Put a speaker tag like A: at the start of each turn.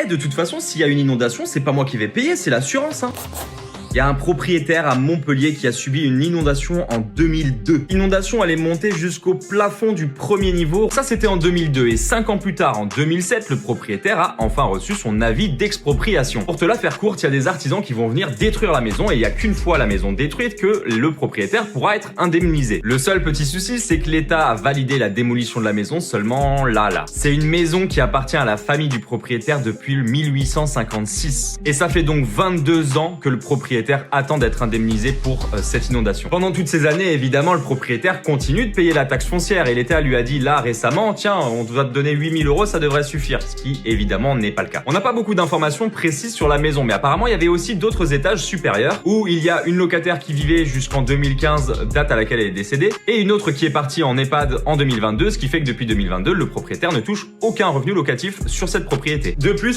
A: de toute façon, s'il y a une inondation, c'est pas moi qui vais payer, c'est l'assurance, hein. Il y a un propriétaire à Montpellier qui a subi une inondation en 2002. L'inondation, elle est montée jusqu'au plafond du premier niveau. Ça, c'était en 2002. Et 5 ans plus tard, en 2007, le propriétaire a enfin reçu son avis d'expropriation. Pour te la faire courte, il y a des artisans qui vont venir détruire la maison et il n'y a qu'une fois la maison détruite que le propriétaire pourra être indemnisé. Le seul petit souci, c'est que l'État a validé la démolition de la maison seulement là. C'est une maison qui appartient à la famille du propriétaire depuis 1856. Et ça fait donc 22 ans que le propriétaire attend d'être indemnisé pour cette inondation. Pendant toutes ces années, évidemment, le propriétaire continue de payer la taxe foncière et l'État lui a dit là récemment, tiens, on doit te donner 8 000 €, ça devrait suffire, ce qui évidemment n'est pas le cas. On n'a pas beaucoup d'informations précises sur la maison, mais apparemment il y avait aussi d'autres étages supérieurs où il y a une locataire qui vivait jusqu'en 2015, date à laquelle elle est décédée, et une autre qui est partie en EHPAD en 2022, ce qui fait que depuis 2022, le propriétaire ne touche aucun revenu locatif sur cette propriété. De plus,